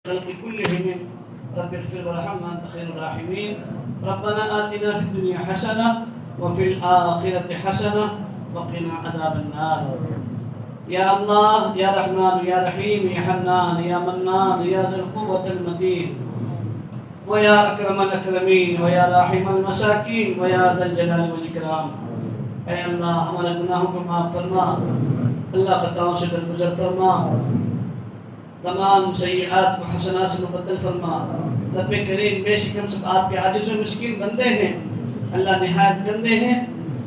الخلق كلهم رب اغفر وارحم وانت خير الراحمين. ربنا آتنا في الدنيا حسنة وفي الآخرة حسنة وقنا عذاب النار. يا الله يا رحمن يا رحيم يا حنان يا منان يا ذا القوة المتين ويا أكرم الأكرمين ويا راحم المساكين ويا ذا الجلال والإكرام. اے اللہ ہمارے گناہوں کو معاف فرما، اللہ خطاؤں سے درگزر فرما، تمام سیئات کو حسنات سے مبدل فرما. رب کریم بے شک ہم سب آپ کے عاجز و مسکین بندے ہیں، اللہ نہایت گندے ہیں،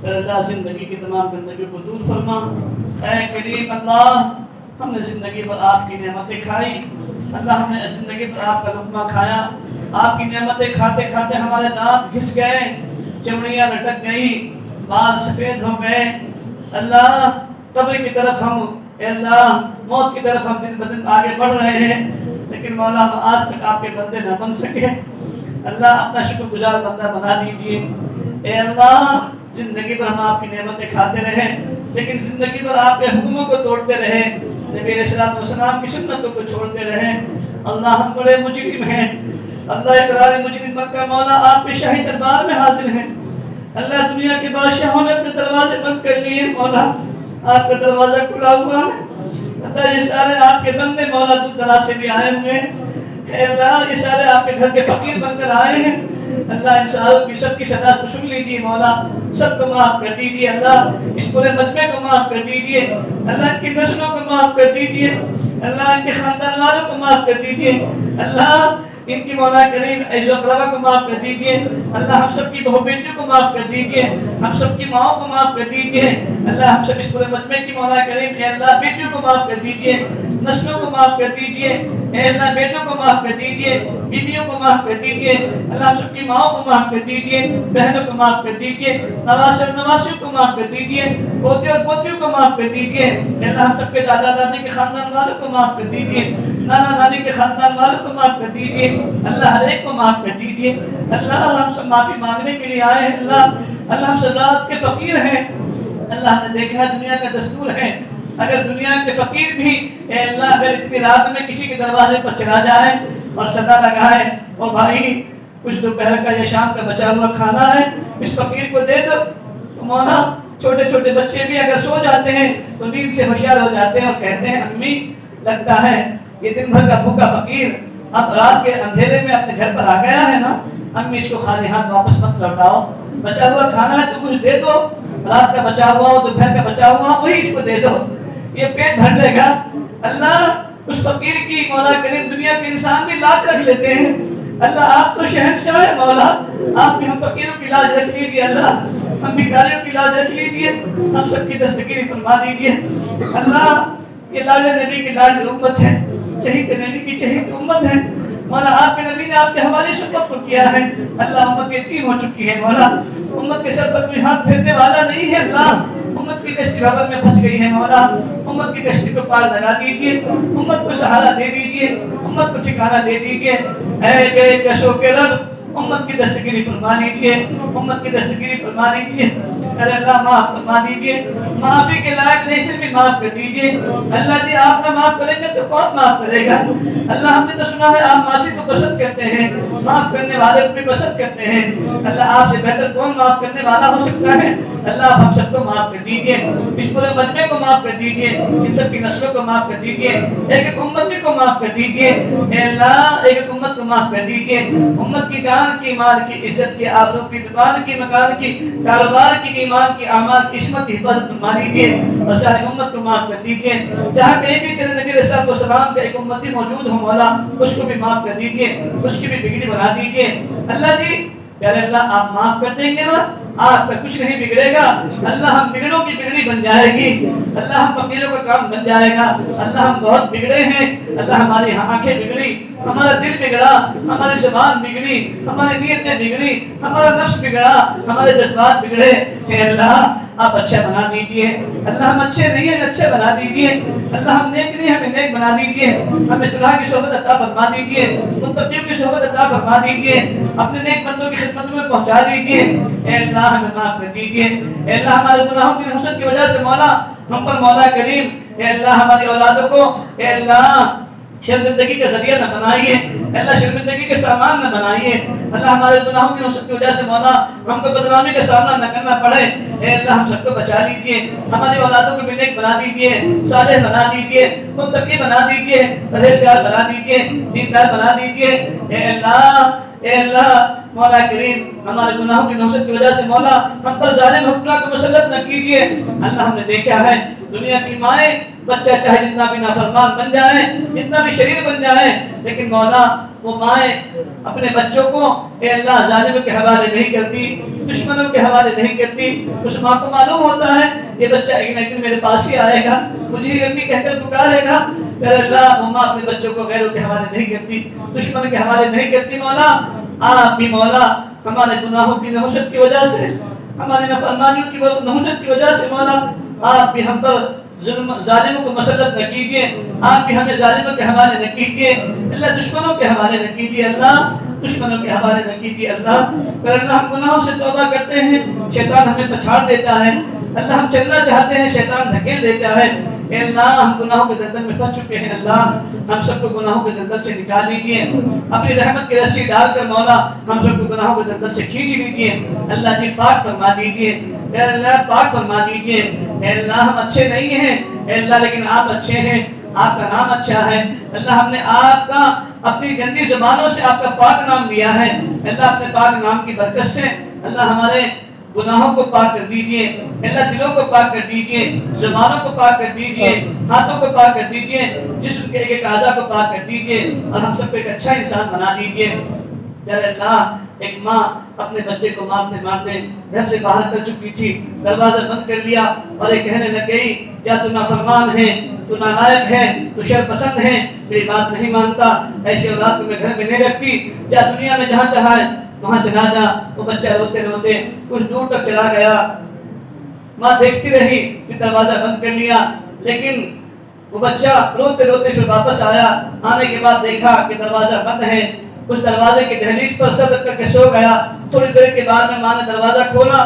پر اللہ زندگی کی تمام گندگیوں کو دور فرما. اے کریم اللہ، ہم نے زندگی پر آپ کی نعمتیں کھائی، اللہ ہم نے زندگی پر آپ کا لقمہ کھایا، آپ کی نعمتیں کھاتے کھاتے ہمارے دانت گھس گئے، چمڑیاں لٹک گئی، بال سفید ہو گئے. اللہ قبر کی طرف ہم، اے اللہ موت کی طرف ہم دن بدن آگے بڑھ رہے ہیں، لیکن مولا ہم آج تک آپ کے بندے نہ بن سکے. اللہ اپنا شکر گزار بندہ بنا دیجئے. اے اللہ زندگی پر ہم آپ کی نعمتیں کھاتے رہے، لیکن زندگی پر آپ کے حکموں کو توڑتے رہے، نبی علیہ الصلوۃ والسلام کی سنتوں کو چھوڑتے رہے. اللہ ہم بڑے مجرم ہیں، اللہ اقرار مجرم بن کر مولا آپ کے شاہی دربار میں حاضر ہیں. اللہ دنیا کے بادشاہوں نے اپنے دروازے بند کر لیے، مولا آپ کا دروازہ کھلا ہوا ہے. اللہ یہ سارے آپ کے بندے مولا دور دراز سے بھی آئے ہوئے ہیں. اے اللہ یہ سارے آپ کے گھر کے فقیر بن کر آئے ہیں. اللہ ان ساروں کی سب کی سزا کو سن لیجیے، مولا سب کو معاف کر دیجیے. اللہ اس پورے مجمع کو معاف کر دیجیے، اللہ ان کی نسلوں کو معاف کر دیجیے، اللہ ان کے خاندان والوں کو معاف کر دیجیے. اللہ ان کی مولا کریم عز و اقربا کو معاف کر دیجئے. اللہ ہم سب کی بہو بیٹیوں کو معاف کر دیجئے، ہم سب کی ماؤں کو معاف کر دیجئے. اللہ ہم سب اس پورے مجمع کی مولا کریم اے اللہ بیٹیوں کو معاف کر دیجئے، نسلوں کو معاف کر دیجئے. اے اللہ بیٹوں کو معاف کر دیجئے، بیویوں کو معاف کر دیجئے. اللہ ہم سب کی ماؤں کو معاف کر دیجئے، بہنوں کو معاف کر دیجئے، نواسے اور نواسیوں کو معاف کر دیجئے، پوتے اور پوتیوں کو معاف کر دیجئے. اے اللہ ہم سب کے دادا دادی کے خاندان والوں کو معاف کر دیجئے، نانا نانی کے خاندان والوں کو معاف کر دیجئے. اللہ ہر ایک کو معاف کر دیجئے. اللہ ہم سب معافی مانگنے کے لیے آئے ہیں. اللہ ہم سب رات کے فقیر ہیں. اللہ ہم نے دیکھا ہے دنیا کا دستور ہے، اگر دنیا کے فقیر بھی اے اللہ اگر اتنی رات میں کسی کے دروازے پر چلا جائے اور صدا لگائے او بھائی کچھ دوپہر کا یا شام کا بچا ہوا کھانا ہے اس فقیر کو دے دو، تو مولا چھوٹے چھوٹے بچے بھی اگر سو جاتے ہیں تو نیند سے ہوشیار ہو جاتے ہیں اور کہتے ہیں امی لگتا ہے یہ دن بھر کا بھوکا فقیر اب رات کے اندھیرے میں اپنے گھر پر آ گیا ہے نا، امی اس کو خالی ہاتھ واپس مت لوٹاؤ، بچا ہوا کھانا ہے تو کچھ دے دو، رات کا بچا ہوا ہو دوپہر کا بچا ہوا وہی اس کو دے دو، یہ پیٹ بھر لے گا. اللہ اس فقیر کی مولا کریم دنیا کے انسان بھی لاج رکھ لیتے ہیں. اللہ آپ تو شہنشاہ ہے مولا، آپ بھی ہم فقیروں کی لاج رکھ لیجیے. اللہ ہم بھکاریوں کی لاج رکھ لیجیے، ہم سب کی دستگیری فرما دیجیے. اللہ یہ لاڈ نبی کی لاڈ امت ہے، شہید نبی کی شہید امت ہے. مولا آپ کے نبی نے آپ کے حوالے سنت کو کیا ہے. اللہ امت یتیم ہو چکی ہے، مولا امت کے سر پر کوئی ہاتھ پھیرنے والا نہیں ہے. اللہ امت کی کشتی بابل میں پھنس گئی ہے، مولا امت کی کشتی کو پار لگا دیجئے، امت کو سہارا دے دیجئے، امت کو ٹھکانہ دے دیجئے. اے بے کشو کے رب امت کی دستگیری فرما دیجئے، امت کی دستگیری فرما دیجئے. اے اللہ معاف فرما دیجئے، معافی کے لائق نہیں پھر بھی معاف کر دیجئے. اللہ جی آپ نہ معاف کریں گے تو کون معاف کرے گا؟ اللہ ہم نے تو سنا ہے آپ معافی کو پسند کرتے ہیں، معاف کرنے والے کو بھی پسند کرتے ہیں. اللہ آپ سے بہتر کون معاف کرنے والا ہو سکتا ہے؟ اللہ آپ ہم سب کو معاف کر دیجئے، اس پورے مجمع کو معاف کر دیجئے، ان سب کی نسلوں کو معاف کر دیجئے، ایک ایک امتی کو معاف کر دیجئے. اے اللہ ایک ایک امت کو معاف کر دیجئے. امت کی جان کی، مال کی، عزت کی، آبرو کی، دکان کی، مکان کی، کاروبار کی، ایمان کی، اعمال کی، عصمت کی حفاظت فرما دیجئے اور ساری امت کو معاف کر دیجئے. جہاں کہیں بھی تیرے نبی علیہ السلام کا ایک امتی موجود ہو مولا اس کو بھی معاف کر دیجئے، اس کی بھی بگڑی بنا دیجئے. اللہ جی پیارے اللہ آپ معاف کر دیں گے نا، آپ کا کچھ نہیں بگڑے گا. اللہ ہم بگڑوں کی بگڑی بن جائے گی، اللہ ہم فقیروں کا کام بن جائے گا. اللہ ہم بہت بگڑے ہیں، اللہ ہماری آنکھیں بگڑی، ہمارا دل بگڑا، ہماری زبان بگڑی، ہماری نیتیں بگڑی، ہمارا نفس بگڑا، ہمارے جذبات بگڑے. اے اللہ آپ اچھا بنا دیجئے. اللہ ہم اچھے نہیں ہیں اچھے بنا دیجئے. اللہ ہم نیک نہیں ہمیں نیک بنا دیجئے. ہمیں صلاح کی صحبت عطا فرما دیجئے، متقیوں کی صحبت عطا فرما دیجئے، اپنے نیک بندوں کی خدمت میں پہنچا دیجئے. اے اللہ ہمیں معاف کر دیجئے. اے اللہ ہمارے گناہوں کی حسد کی وجہ سے مولا ہم پر مولا کریم اے اللہ ہماری اولادوں کو اے اللہ شرمندگی کا ذریعہ نہ بنائیے اللہ، شرمندگی کے سامان نہ بنائیے اللہ، ہمارے گناہوں کی نوسط کی وجہ سے مولا ہم کو بدنامی کا سامنا نہ کرنا پڑے اے اللہ، ہم سب کو بچا لیجئے، ہماری اولادوں کو بھی نیک بنا دیجئے، صالح بنا دیجئے، متقی بنا دیجئے، پرہیزگار بنا دیجئے، دیندار بنا دیجئے اے اللہ مولا کریم، ہمارے گناہوں کی نوسط کی وجہ سے مولا ہم پر ظالم حکمراں کو مسلط نہ کیجئے اللہ، ہم نے دیکھا ہے دنیا کی مائیں بچہ چاہے جتنا بھی نافرمان بن جائے، جتنا بھی شریر بن جائے، لیکن مولا وہ مائیں اپنے بچوں کو اے اللہ ظالموں کے حوالے نہیں کرتی، دشمنوں کے حوالے نہیں کرتی۔ اس ماں کو معلوم ہوتا ہے یہ بچہ ایک نہ ایک دن میرے پاس ہی آئے گا، مجھے ہی امی کہہ کر پکارے گا، اے اللہ وہ ماں اپنے بچوں کو غیروں کے حوالے نہیں کرتی، دشمن کے حوالے نہیں کرتی۔ مولا آپ بھی مولا ہمارے گناہوں کی نحوست کی وجہ سے، ہماری نافرمانیوں کی نحوست کی وجہ سے مولا آپ بھی ہم پر ظالموں کو مسلط نہ کیجیے، آپ بھی ہمیں ظالموں کے حوالے نہ کیجیے اللہ، دشمنوں کے حوالے نہ کیجیے اللہ، دشمنوں کے حوالے نہ کیجیے اللہ۔ پر اللہ ہم گناہوں سے توبہ کرتے ہیں، شیطان ہمیں پچھاڑ دیتا ہے اللہ، ہم چلنا چاہتے ہیں شیطان دھکیل دیتا ہے اے اللہ، ہم گناہوں کے دلدل میں پھنس چکے ہیں اللہ، ہم سب کو گناہوں کے دلدل سے نکال لیجئے، اپنی رحمت کی رسی ڈال کر مولا ہم سب کو گناہوں کے دلدل سے کھینچ لیجئے اللہ جی، پاک فرما دیجئے اے اللہ، پاک فرما دیجئے اے اللہ، ہم اچھے نہیں ہیں اے اللہ لیکن آپ اچھے ہیں، آپ کا نام اچھا ہے اللہ، ہم نے آپ کا اپنی گندی زبانوں سے آپ کا پاک نام لیا ہے اللہ، اپنے پاک نام کی برکت سے اللہ ہمارے گناہوں کو پاک کر دیجئے اللہ، دلوں کو پاک کر دیجئے، زبانوں کو پاک کر دیجئے، ہاتھوں کو پاک کر دیجئے، جسم کے ایک اعضاء کو پاک کر دیجئے اور ہم سب کو ایک اچھا انسان بنا دیجئے یا اللہ۔ ایک ماں اپنے بچے کو مارتے مارتے گھر سے باہر کر چکی تھی، دروازہ بند کر لیا اور یہ کہنے لگ گئی یا تو نافرمان ہے، تو نالائق ہے، تو شر پسند ہے، میری بات نہیں مانتا، ایسی اولاد کو میں گھر میں نہیں رکھتی، یا دنیا میں جہاں چاہے وہاں چلا جا۔ وہ بچہ روتے روتے کچھ دور تک چلا گیا، ماں دیکھتی رہی، پھر دروازہ بند کر لیا، لیکن وہ بچہ روتے روتے پھر واپس آیا، آنے کے بعد دیکھا کہ دروازہ بند ہے، اس دروازے کی دہلیز پر سر رکھ کر کے سو گیا۔ تھوڑی دیر کے بعد میں ماں نے دروازہ کھولا،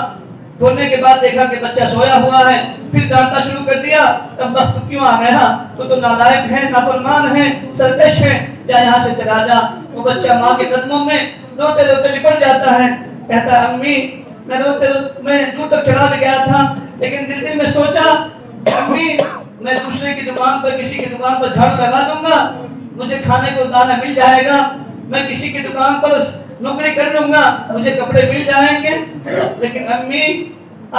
کھولنے کے بعد دیکھا کہ بچہ سویا ہوا ہے، پھر ڈانٹنا شروع کر دیا، تب بس تو کیوں آ گیا، تو نالائق ہے، نافرمان ہے، سرکش ہے، جا یہاں سے چلا جا۔ وہ بچہ ماں کے قدموں میں روتے روتے لپٹ جاتا ہے، کہتا ہے امی میں دور تک چلا بھی گیا تھا، لیکن دل میں سوچا امی میں دوسرے کی دکان پر کسی کی دکان پر جھاڑو لگا دوں گا، مجھے کھانے کو دانا مل جائے گا، میں کسی کی دکان پر نوکری کر لوں گا، مجھے کپڑے مل جائیں گے، لیکن امی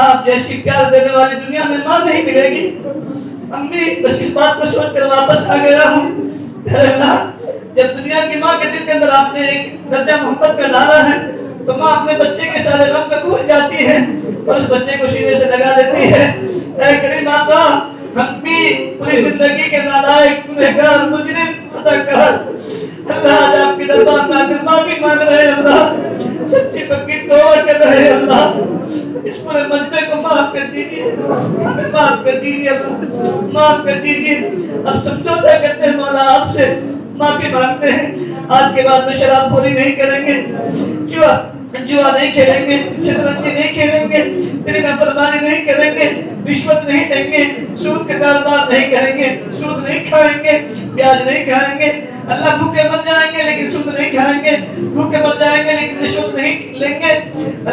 آپ جیسی پیار دینے والی دنیا میں ماں نہیں ملے گی امی، بس اس بات کو سوچ کر واپس آ گیا ہوں۔ اے اللہ، جب دنیا کی ماں کے دل کے اندر آپ نے ایک درجہ محبت کا ڈالا ہے تو ماں اپنے بچے کے سارے غم کو بھول جاتی ہے اور اس بچے کو سینے سے لگا لیتی ہے۔ اے کریم آقا، ہم بھی پوری زندگی کے نالائق، گنہگار، مجرم، خطاکار اللہ آج آپ کی دربار میں آ کر معافی مانگ رہے ہیں اللہ، سچی پکی توبہ کر رہے ہیں اللہ، اس پورے مجمع کو معاف کر دیجیے، ہمیں معاف کر دیجیے اللہ، معاف کر دیجیے۔ اب سمجھوتا کرتے ہیں مولا، آپ سے معافی مانگتے ہیں، آج کے بعد میں شراب خوری نہیں کریں گے، جوا نہیں کھیلیں گے، شطرنجی نہیں کھیلیں گے، تیری نافرمانی نہیں کریں گے، رشوت نہیں دیں گے، سود کا کاروبار نہیں کریں گے، سود نہیں کھائیں گے، پیاز نہیں کھائیں گے اللہ، بھوکے مر جائیں گے لیکن سود نہیں کھائیں گے، بھوکے مر جائیں گے لیکن رشوت نہیں لیں گے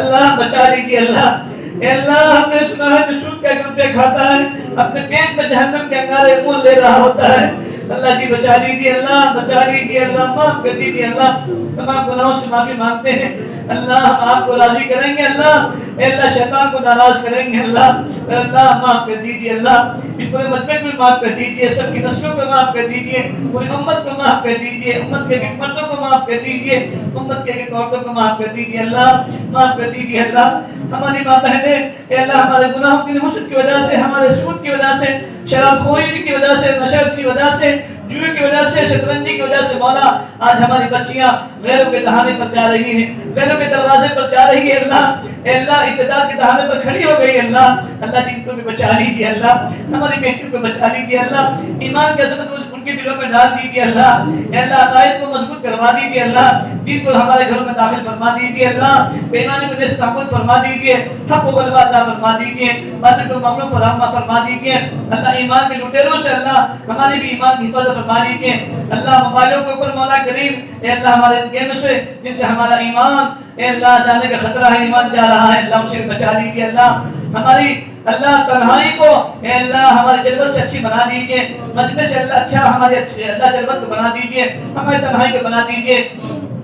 اللہ، بچا لیجیے اللہ۔ اے اللہ، ہم نے سنا ہے جو سود کا 1 روپیہ کھاتا ہے اپنے پیٹ میں جہنم کے انگارے مول لے رہا ہوتا ہے اللہ جی، بچا لیجیے اللہ، بچا لیجیے اللہ، معاف کر دیجیے اللہ، تمام گناہوں سے معافی مانگتے ہیں اللہ، ہم آپ کو راضی کریں گے اللہ، اے اللہ شیطان کو ناراض کریں گے اللہ، اے اللہ معاف کر دیجیے اللہ، اس پورے مجمع کو معاف کر دیجیے، سب کی نسلوں کو معاف کر دیجیے، پوری امت کو معاف کر دیجیے، امت کے ایک مردوں کو معاف کر دیجیے، امت کے ایک عورتوں کو معاف کر دیجیے اللہ، معاف کر دیجیے اللہ۔ ہماری ماں بہنیں اے اللہ ہمارے گناہوں کی نحوست کی وجہ سے، ہمارے سود کی وجہ سے، شراب خوری کی وجہ سے، نشہ کی وجہ سے، جوئے کی وجہ سے، شطرنجی کی وجہ سے مولا آج ہماری بچیاں غیروں کے دہانے پر جا رہی ہیں، غیروں کے دروازے پر جا رہی ہے اللہ، اے اللہ اقتدار کے دہانے پر کھڑی ہو گئی اللہ، اللہ جن کو بھی بچا لیجیے اللہ، ہماری بیٹیوں کو بچا لیجیے اللہ، ایمان کی عظمت کے دلوں میں ڈال دیجیے اللہ، اے اللہ عقائد کو مضبوط کروا دیجیے اللہ، دین کو ہمارے گھروں میں داخل فرما دیجیے اللہ، بے ایمانی کو نستعمل فرما دیجیے، حق و غلبہ عطا فرما دیجیے، باطل کو مغلوب فرما دیجیے اللہ، ایمان کے لٹیروں سے اللہ ہمارے بھی ایمان کی حفاظت فرما دیجیے اللہ، موبائلوں کے اوپر مولا کریم اے اللہ ہمارے گیم سے جن سے ہمارا ایمان اے اللہ جانے کا خطرہ ہے، ایمان جا رہا ہے اللہ، ان سے بچا دیجیے اللہ، ہماری اللہ تنہائی کو اے اللہ ہماری جلوت سے اچھی بنا دیجیے، مجمع سے اللہ اچھا ہماری اللہ جلوت کو بنا دیجیے، ہماری تنہائی کو بنا دیجیے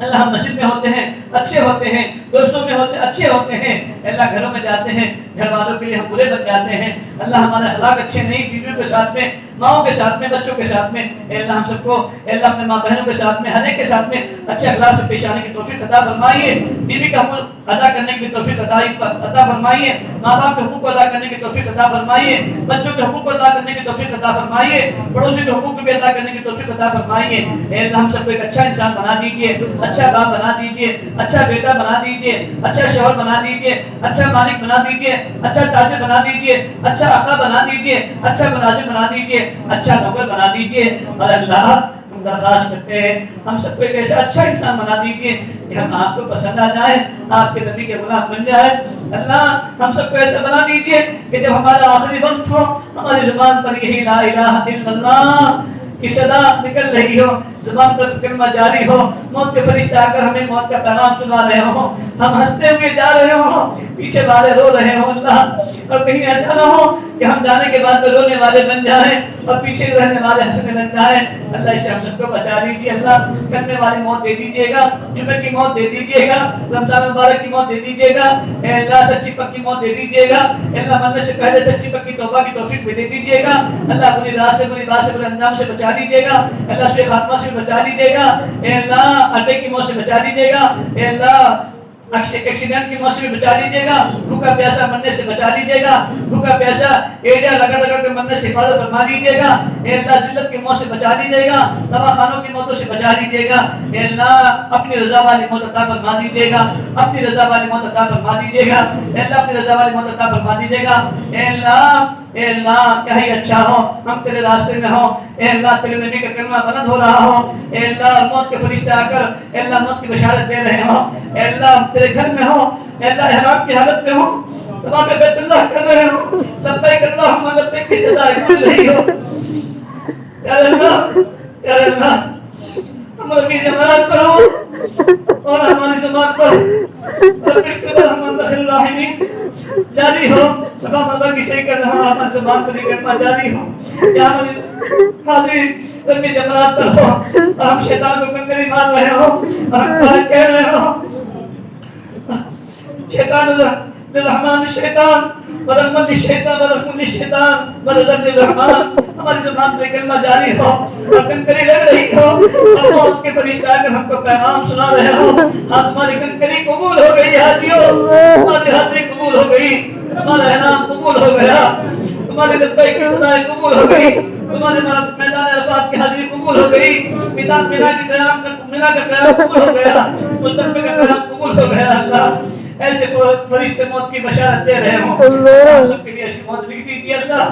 اللہ، ہم مسجد میں ہوتے ہیں اچھے ہوتے ہیں، دوستوں میں ہوتے اچھے ہوتے ہیں اللہ، گھروں میں جاتے ہیں گھر والوں کے لیے ہم برے بن جاتے ہیں اللہ، ہمارے اخلاق اچھے نہیں، بیویوں کے ساتھ میں، ماؤں کے ساتھ میں، بچوں کے ساتھ میں اے اللہ ہم سب کو اے اللہ اپنے ماں بہنوں کے ساتھ میں، ہر ایک کے ساتھ میں اچھے اخلاق سے پیش آنے کی توفیق عطا فرمائیے، بیوی کا حقوق ادا کرنے کی توفیق عطا فرمائیے، ماں باپ کے حقوق ادا کرنے کی توفیق عطا فرمائیے، بچوں کے حقوق ادا کرنے کی توفیق عطا فرمائیے، پڑوسی کے حقوق بھی ادا کرنے کی توفیق عطا فرمائیے اے اللہ، ہم سب کو ایک اچھا انسان بنا دیجیے، اچھا باپ بنا دیجیے، اچھا بیٹا بنا دیجیے، اچھا شوہر بنا دیجیے، اچھا مالک بنا دیجیے، اچھا تاجر بنا دیجیے، اچھا آقا بنا دیجیے، اچھا ملازم بنا دیجیے، اچھا نوکر بنا دیجیے اور اللہ ہم درخواست کرتے ہیں ہم سب کو ایک ایسا اچھا انسان بنا دیجیے کہ ہم آپ کو پسند آ جائیں، آپ کے نبی کے غلام بن جائیں اللہ، ہم سب کو ایسا بنا دیجیے کہ جب ہمارا آخری وقت ہو ہماری زبان پر یہی لا الہ الا اللہ کی صدا نکل رہی ہو، زبان پر کلمہ جاری ہو، موت کے فرشتے آ کر ہمیں موت کا پیغام سنا رہے ہوں، ہم ہنستے ہوئے جا رہے ہوں، پیچھے والے رو رہے ہوں اللہ، اور کہیں ایسا نہ ہو کہ ہم جانے کے بعد میں رونے والے بن جائیں اور پیچھے رہنے والے ہنسنے لگ جائیں اللہ، اس سے ہم سب کو بچا لیجیے اللہ، کلمے والی موت دے دیجیے گا، جمعے کی موت دے دیجیے گا، رمضان مبارک کی موت دے دیجیے گا اے اللہ، سچی پکی موت دے دیجیے گا اے اللہ، مرنے سے پہلے سچی پکی توبہ کی توفیق بھی دے دیجیے گا اللہ، بری راہ سے بری بات سے بری انجام سے بچا لیجیے گا اللہ، سوء خاتمہ سے بچا لیجیے گا اے اللہ، اٹیک کی موت سے بچا لیجیے گا اے اللہ، ایکسیڈنٹ کی موت سے بچا لیجیے گا، بھوکا پیاسا مرنے سے بچا لیجیے گا، بھوکا پیاسا ایڈیا لگا لگا کے مرنے سے حفاظت فرما لیجیے گا اے اللہ، ذلت کی موت سے بچا لیجیے گا، دواخانوں کی موتوں سے بچا لیجیے گا اے اللہ، اپنی رضا والی موت عطا فرما دیجیے گا، اپنی رضا والی موت عطا فرما دیجیے گا اے اللہ، اپنی رضا والی موت عطا فرما دیجیے گا اے اللہ، اے اللہ کیا ہی اچھا ہو ہم تیرے راستے میں ہوں اے اللہ، تیرے نبی کا کلمہ بلند ہو رہا ہو اے اللہ، موت کے فرشتے آ کر اے اللہ موت کی بشارت دے رہے ہوں اے اللہ، ہم تیرے گھر میں ہوں اے اللہ، احرام کی حالت میں ہوں، طواف بیت اللہ کر رہے ہوں، لبیک اللہم لبیک کی صدائیں گونج رہی ہو یا اللہ، یا اللہ، ہمارے بھی جماعت پر ہو اور ہماری زبان پر رب اکرم الرحمن دخل الراحمین جاری ہو، صفا مطلب کی صحیح کر رہا ہوں، ہماری زبان پر یہ کلمہ جاری ہو یا ہماری حاضرین رب جماعت پر ہو اور ہم شیطان کو کنکری مار رہے ہو اور ہم قائد کہہ رہے ہو شیطان الرحمن الشیطان ورحمت الشیطان ورحمت الشیطان ورزق الرحمن، ہماری زبان پہ کلمہ جاری ہو اور کنکری لگ رہی ہو اور موت کے فرشتے آ کر ہم کو پیغام سنا رہے ہو، ہاں تمہاری کنکری قبول ہو گئی حاجیو، تمہاری حاضری قبول ہو گئی، تمہارا احرام قبول ہو گیا، تمہاری لبیک کی صدائیں قبول ہو گئی، تمہارے میدان عرفات کی حاضری قبول ہو گئی، میدان مینا کا قیام قبول ہو گیا، مزدلفہ کا قیام قبول ہو گیا اللہ، ایسے فرشتے موت کی بشارت دے رہے ہوں، ہم سب کے لیے ایسی موت لکھ دیجیے اللہ،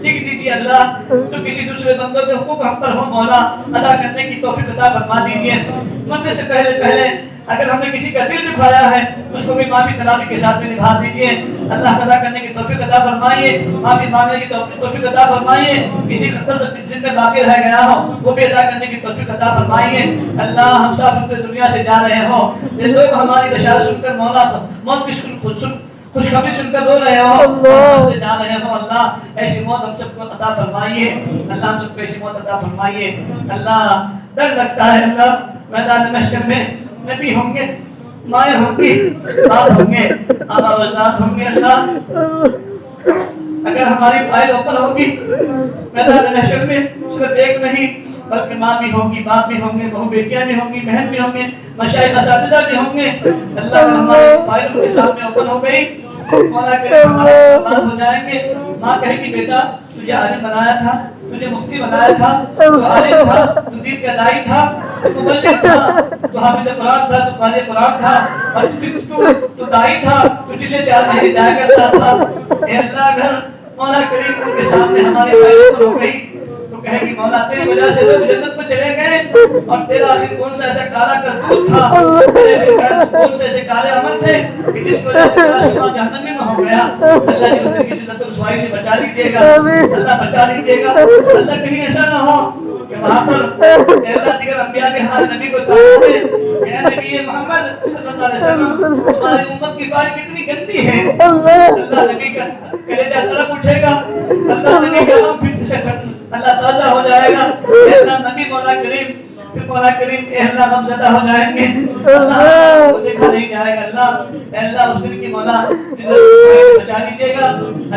لکھ دیجیے اللہ، تو کسی دوسرے بندوں کے حقوق ہم پر ہو مولا ادا کرنے کی توفیق عطا فرما دیجیے، مرنے سے پہلے اگر ہم نے کسی کا دل دکھایا ہے اس کو بھی معافی تلافی کے ساتھ میں نبھا دیجیے اللہ، ادا کرنے کی توفیق عطا فرمائیے، معافی مانگنے کی توفیق عطا فرمائیے، کسی خطر سے جن میں باقی رہ گیا ہو وہ بھی ادا کرنے کی توفیق عطا فرمائیے اللہ، ہم صاف ستھرے دنیا سے جا رہے ہوں، یہ لوگ ہماری بشارت سن کر مولا موت کی خوشخبری سن کر رو رہے ہوں، سے جا رہے ہوں اللہ، ایسی موت ہم سب کو عطا فرمائیے اللہ، ہم سب کو ایسی موت عطا فرمائیے اللہ، ڈر لگتا ہے اللہ، میدان محشر میں نبی ہوں گے، مائیں ہوں گی، باپ ہوں گے، آبا و اجداد ہوں گے اللہ، اگر ہماری فائل اوپن ہوگی میدان محشر میں صرف ایک نہیں بلکہ ماں بھی ہوگی، باپ بھی ہوں گے، بہو بیٹیاں بھی ہوں گی، بہن بھی ہوں گے، مشائخ اساتذہ بھی ہوں گے اللہ، اگر ہماری فائل ان کے سامنے اوپن ہو گئی مولا کریم ہمارے بات ہو جائیں گے، ماں کہے گی بیٹا تجھے عالم بنایا تھا، تجھے مفتی بنایا تھا، تو عالم تھا، تو دین کا دائی تھا، تو مبلغ تھا، تو حافظ قرآن تھا، تو قاری قرآن تھا، اور تو دائی تھا، تو چلے 4 مہینے جایا کرتا تھا اے اللہ، اگر مولا کریم ان کے سامنے ہماری فائل اوپن ہو گئی تو کہے گی مولا تیری وجہ سے لوگ جنت میں چلے گئے اور تیرا آخر کون سا ایسا کالا کرتوت تھا، تیرے کون سے ایسے کالے عمل تھے کہ جس کو تیرا شمار جہنم میں ہو گیا، اللہ جی ان کی جنت و رسوائی سے بچا لیجیے گا، اللہ بچا لیجیے گا۔ اللہ کہیں ایسا نہ ہو کہ وہاں پر اللہ دیگر انبیاء کے ہمارے نبی کو تعلق ہے کہ اے نبی محمد صلی اللہ علیہ وسلم تمہاری امت کی فائل کتنی گندی ہے، اللہ نبی کا کلیجہ تڑپ اٹھے گا، اللہ نبی کا غم پھر سے اللہ تازہ ہو جائے گا، اے اللہ نبی مولا کریم، پھر مولا کریم اے اللہ غم زدہ ہو جائیں گے، اللہ کو دیکھا نہیں جائے گا، اللہ اے اللہ اس دن کی مولا جنت سے بچا لیجیے گا۔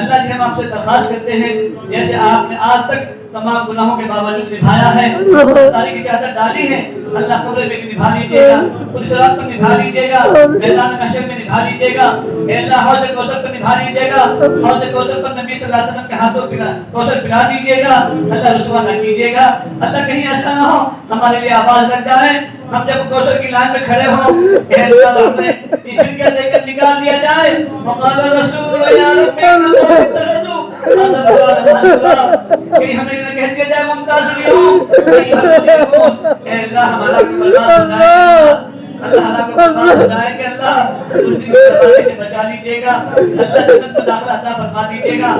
اللہ جی ہم آپ سے درخواست کرتے ہیں جیسے آپ نے آج تک تمام گناہوں کے باوجود نبھایا ہے، ستاری کی چادر ڈالی ہے، اللہ قبر میں بھی نبھا لیجیے گا، پولیس رات پر نبھا لیجیے گا، میدان محشر میں نبھا لیجیے گا، اے اللہ حوض کوثر پر نبھا لیجیے گا، حوض کوثر پر نبی صلی اللہ علیہ وسلم کے ہاتھوں کوثر پلا دیجیے گا، اللہ رسوا نہ کیجیے گا، اللہ کہیں ایسا نہ ہو ہمارے لیے آواز لگ جائے، ہم جب کوثر کی لائن میں کھڑے ہوں اے اللہ ہمیں یہ چھڑکیاں دے کر نکال دیا جائے، وقال الرسول یا رب کہ ہمیں نہ کہہ دیا جائے ممتاز اليوم اے اللہ ہمارا برباد ہو جائے گا، اللہ ہمارا برباد ہو جائے گا، اللہ اس دن کی بربادی سے بچا لیجیے گا، اللہ جنت میں داخلہ عطا فرما دیجیے گا،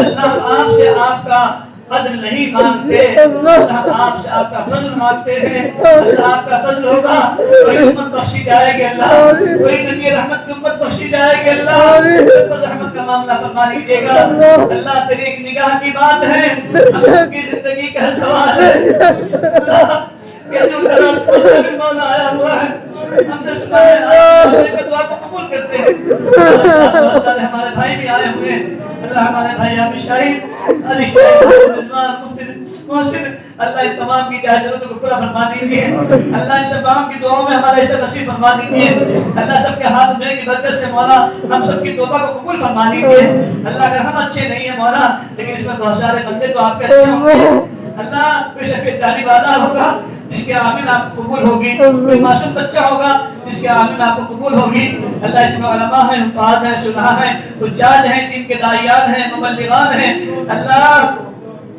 اللہ آپ سے آپ کا قدر نہیں مانگتے، اللہ آپ سے آپ کا فضل مانگتے ہیں، اللہ آپ کا فضل ہوگا کوئی امت بخشی جائے گی، اللہ کوئی نبی رحمت کی امت بخشی جائے گی، اللہ سب پر رحمت کا معاملہ فرما دیجیے گا، اللہ تیری ایک نگاہ کی بات ہے، ہم سب کی زندگی کا سوال ہے، اللہ یہ جو دراز مستقبل مولا آیا ہوا ہے ہم نے سنا ہے آپ دعا کو قبول کرتے ہیں، بہت سارے ہمارے بھائی بھی آئے ہوئے ہیں، اللہ ہمارے بھائی آپ شاہد علی شاہد رضوان مفتی محسن اللہ ان تمام کی ضرورتوں کو پورا فرما دیجیے، اللہ ان تمام کی دعاؤں میں ہمارا حصہ نصیب فرما دیجیے، اللہ سب کے ہاتھ میں کی برکت سے مولا ہم سب کی توبہ کو قبول فرما دیجیے، اللہ اگر ہم اچھے نہیں ہیں مولا لیکن اس میں بہت سارے بندے تو آپ کے اچھے ہوں گے، اللہ کوئی شفیع دانی والا ہوگا جس کے آمین آپ کو قبول ہوگی، کوئی معصوم بچہ ہوگا جس کے آمین آپ کو قبول ہوگی، اللہ اس میں علماء ہیں، حفاظ ہیں، سنہا ہیں، حجاج ہیں، دین کے داعیات ہیں، مبلغان ہیں، اللہ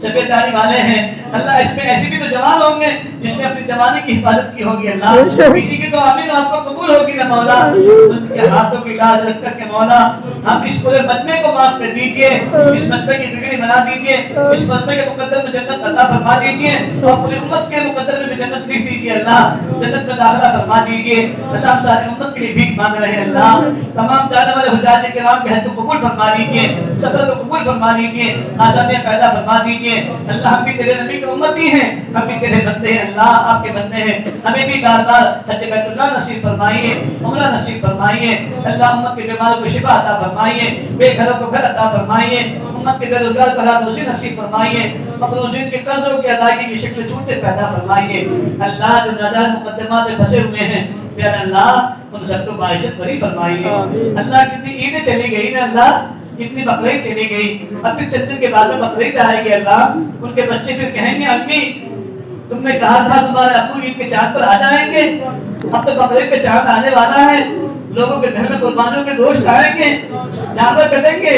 سفید داڑھی والے ہیں، اللہ اس میں ایسے بھی تو جوان ہوں گے جس نے اپنی جوانی کی حفاظت کی ہوگی، اللہ کسی کی تو آمین آپ کو قبول ہوگی نا مولا، ان کے ہاتھوں کی لاج رکھ کر کے مولا ہم اس پورے مجمع کو معاف کر دیجئے، اس مجمع کی بگڑی بنا دیجئے، اس مجمع کے مقدر میں جنت عطا فرما دیجئے اور پوری امت کے مقدر میں بھی جنت لکھ دیجئے، اللہ جنت میں داخلہ فرما دیجئے، اللہ ہم ساری امت کے لیے بھیک مانگ رہے ہیں، اللہ تمام جانے والے حجاج کرام کے حج کو قبول فرما دیجئے، سفر کو قبول فرما دیجئے، آسانیاں پیدا فرما دیجئے، اللہ ہم بھی تیرے نبی کے امتی ہیں، ہم بھی تیرے بندے ہیں، اللہ آپ کے بندے ہیں، ہمیں بھی بار بار حج بیت اللہ نصیب فرمائیے، عمرہ نصیب فرمائیے، اللہ امت کے بیمار کو شفا عطا فرمائیے، بے گھروں کو گھر عطا فرمائیے، امت کے بے روزگار کو حلال روزی نصیب فرمائیے، مقروضین کے قرضوں کی ادائیگی کی شکل چھوٹے پیدا فرمائیے، اللہ جو ناجائز مقدمات میں پھنسے ہوئے ہیں پیارے اللہ ان سب کو باعزت بری فرمائیے، اللہ کتنی عیدیں چلی گئی نا اللہ، کتنی بقرعید چلی گئی، اب پھر چند دن کے بعد میں بقرعید آئے گی، اللہ ان کے بچے پھر کہیں گے امی تم نے کہا تھا تمہارے ابو عید کے چاند پر آ جائیں گے، اب تو بقرعید کے چاند آنے والا ہے، لوگوں کے گھر میں قربانیوں کے گوشت آئیں گے، جانور کٹیں گے،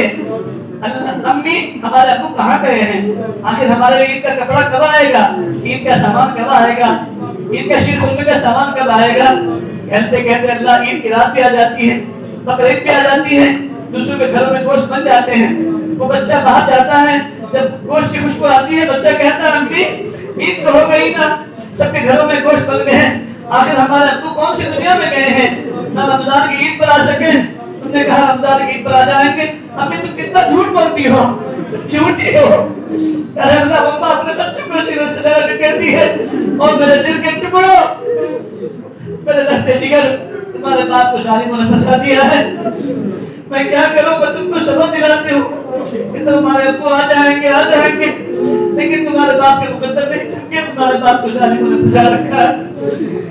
اللہ امی ہمارے ابو کہاں گئے ہیں، آخر ہمارے عید کا کپڑا کب آئے گا، عید کا سامان کب آئے گا، عید کا شیر خورمے کا سامان کب آئے گا، کہتے کہتے اللہ عید کی رات بھی آ جاتی ہے، بقرعید بھی آ جاتی ہے، دوسروں کے گھروں میں گوشت بن جاتے ہیں، وہ بچہ باہر جاتا ہے، جب گوشت کی خوشبو آتی ہے بچہ کہتا ہے امی عید تو ہو گئی نا، سب کے گھروں میں گوشت بن گئے، آخر ہمارے ابو کون سی دنیا میں گئے ہیں نہ رمضان کی عید پر آ سکے، تم نے کہا رمضان کی عید پر آ جائیں گے، امی تم کتنا جھوٹ بولتی ہو، تم جھوٹی ہو، اے اللہ وہ ماں اپنے بچوں کو سیرت سے لگا کے کہتی ہے اور میرے دل کے ٹکڑوں میرے لہتے جگر تمہارے باپ کو ظالموں نے پھنسا دیا ہے، میں کیا کروں، میں تم کو صبر دلاتی ہوں کہ تمہارے ابو آ جائیں گے لیکن تمہارے باپ کے مقدر نہیں چکے، تمہارے باپ کو ظالموں نے پھنسا رکھا ہے،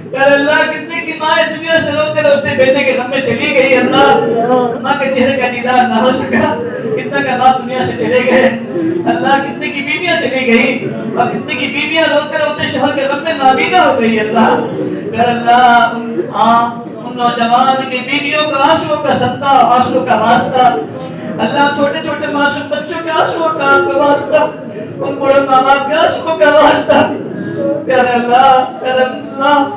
اے اللہ کتنے کی ماں دنیا سے روتے روتے بیٹے کے غم میں چلی گئی، اللہ ماں کے چہرے کا دیدار نہ ہو سکا، کتنا کا باپ دنیا سے چلے گئے، اللہ کتنے کی بیویاں چلی گئی اور کتنے کی بیویاں روتے روتے شوہر کے غم میں نابینا ہو گئی، اللہ اے اللہ ان نوجوان کی بیویوں کا آنسوؤں کا صدقہ، آنسوؤں کا واسطہ، اللہ چھوٹے چھوٹے معصوم بچوں کے آنسوؤں کا آپ کا واسطہ، ان بڑوں ماں باپ کے عشقوں کا واسطہ پیارے اللہ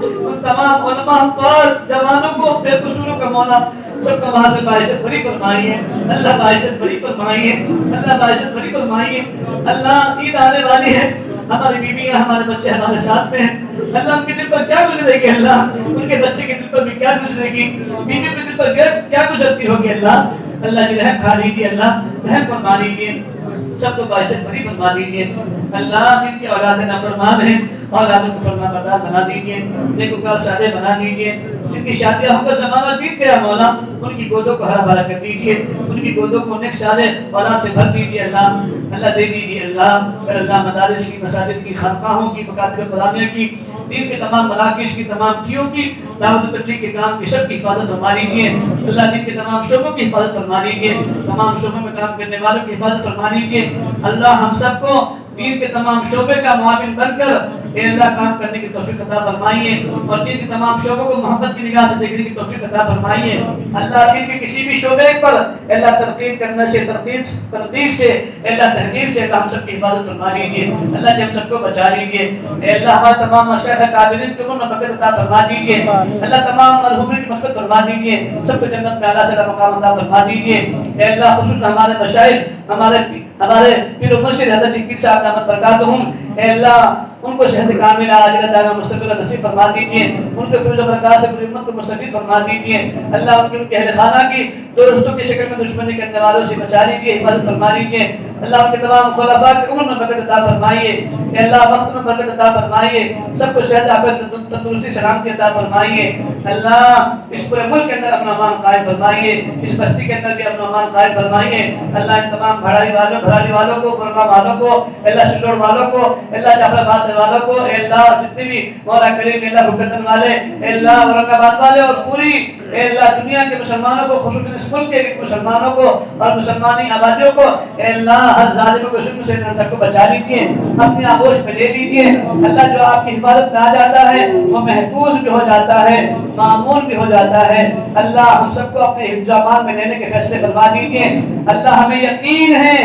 ان تمام علماء حفاظ جوانوں کو بے قصوروں کا مولا سب کا وہاں سے باعثت بری فرمائیے اللہ، باعثت بری فرمائیے اللہ، باعثت بری فرمائیے اللہ۔ عید آنے والی ہے، ہماری بیویاں ہمارے بچے ہمارے ساتھ میں ہیں اللہ، ان کے دل پر کیا گزرے گی اللہ، ان کے بچے کے دل پر بھی کیا گزرے گی، بیوی کے دل پر کیا گزرتی ہوگی اللہ۔ اللہ جی رحم کھا لیجیے اللہ، رحم فرما لیجیے، سب کو باعثت بری فرما دیجیے اللہ۔ جن کی اولاد نافرمان ہیں اولادوں کو فرما بردار بنا دیجیے، نیکوکار صالح بنا دیجیے، جن کی شادیاں ہو کر زمانہ بیت گیا مولا ان کی گودوں کو ہرا بھرا کر دیجیے، ان کی گودوں کو نیک صالح اولاد سے بھر دیجیے اللہ، اللہ دے دیجیے اللہ۔ اگر اللہ مدارس کی، مساجد کی، خانقاہوں کی، مکاتب قرآنیہ کی، دین کے تمام مراکز کی، تمام تھیوں کی، دعوت و تبلیغ کے کام کی سب کی حفاظت فرما لیجیے اللہ۔ دین کے تمام شعبوں کی حفاظت فرما لیجیے، تمام شعبوں میں کام کرنے والوں کی حفاظت فرما لیجیے اللہ۔ ہم سب کو دین کے تمام شعبے کا معاون بن کر اے اللہ کام کرنے کی توفیق عطا فرمائیے، اور دین کے تمام شعبوں کو محبت کی نگاہ سے دیکھنے کی توفیق عطا فرمائیے اللہ۔ دین کے کسی بھی شعبے پر اللہ ترتیب کرنے سے، تردید سے اللہ، تحقیر سے اللہ ہم سب کی حفاظت فرما لیجیے اللہ جی، ہم سب کو بچا لیجیے اے اللہ۔ ہمارے تمام مشائخ قابلین کو برکت عطا فرما دیجیے اللہ، تمام مرحومین کی مغفرت فرما دیجیے، سب کو جنت میں اعلیٰ سے مقام عطا فرما دیجیے اے اللہ۔ خصوصاً ہمارے مشائخ، ہمارے پیر و مرشد حضرت جنگیر صاحب دامت برکاتہم اے اللہ، ان کو صحت کاملہ عاجلہ دائمہ مستقبلہ نصیب فرما دیجیے، ان کے فیض و برکات سے پوری امت کو مستفید فرما دیجیے اللہ۔ ان کے اہل خانہ کی دوستوں کی شکل میں دشمنی کرنے والوں سے بچا لیجیے، حفاظت فرما لیجیے اللہ۔ ان کے تمام خلفاء کی عمر میں برکت عطا فرمائیے اے اللہ، وقت میں برکت عطا فرمائیے، سب کو صحت عافیت تندرستی سلامتی عطا فرمائیے اللہ۔ اس پورے ملک کے اندر اپنا امان قائم فرمائیے، اس بستی کے اندر بھی اپنا امان قائم فرمائیے اللہ۔ ان تمام بھڑالی والوں کو، برقع والوں کو اللہ، سلوڑ والوں کو اللہ، جعفر آباد والوں کو اے اللہ، جتنے بھی مولا کریم اللہ بھگتن والے اے اللہ، اورنگ آباد والے اور پوری اے اللہ دنیا کے مسلمانوں کو، خصوصاً اس ملک کے مسلمانوں کو اور مسلمانی آبادیوں کو اے اللہ، ہر ظالم کو ظلم سے ان سب کو بچا لیجیے، اپنی آغوش میں لے لیجیے اللہ۔ جو آپ کی حفاظت میں آ جاتا ہے وہ محفوظ بھی ہو جاتا ہے، معمول بھی ہو جاتا ہے اللہ۔ ہم سب کو اپنے حفظ و امان میں لینے کے فیصلے فرما دیجیے اللہ۔ ہمیں یقین ہے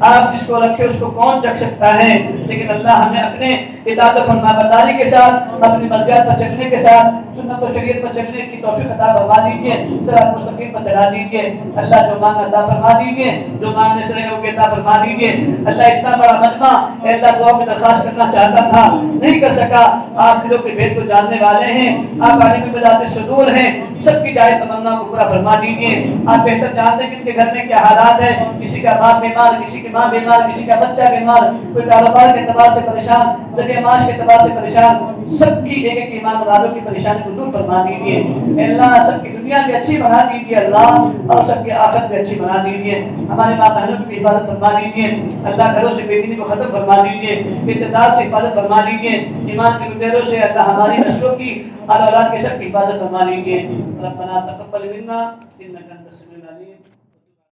آپ جس کو رکھے اس کو کون چک سکتا ہے، لیکن اللہ ہمیں اپنے اطاعت و فرمانبرداری کے ساتھ، اپنی مرضیات پر چلنے کے ساتھ، سنت و شریعت پر چلنے کی توفیق عطا فرما دیجیے، صراط مستقیم پر چلا دیجیے اللہ۔ جو مانگ عطا فرما دیجیے، جو مانگنے سے رہے وہ عطا فرما دیجیے اللہ۔ اتنا بڑا مجمع اے اللہ دعا کی درخواست کرنا چاہتا تھا، نہیں کر سکا، آپ دلوں کے بھید کو جاننے والے ہیں، آپ عالم بذات الصدور ہیں، سب کی جائز تمنا کو پورا فرما دیجیے۔ آپ بہتر جانتے ہیں کہ ان کے گھر میں کیا حالات ہے، کسی کا باپ بیمار، کسی کی ماں بیمار، کسی کا بچہ بیمار، کوئی کاروبار کے اعتبار سے پریشان، ذریعہ معاش کے اعتبار سے پریشان، سب کی ایک ایک ایمان والوں کی پریشانی کو دور فرما دیجیے اے اللہ۔ سب کی دنیا بھی اچھی بنا دیجیے اللہ، اور سب کی آخرت بھی اچھی بنا دیجیے۔ ہمارے ماں بہنوں کی بھی حفاظت فرما دیجیے اللہ، گھروں سے بے دینی کو ختم فرما دیجیے، اقتدار سے حفاظت فرما دیجیے، ایمان کے لٹیروں سے اللہ ہماری نسلوں کی اور اولاد کے سب کی حفاظت فرما لیجیے۔ ربنا تقبل منا انک انت السمیع العلیم۔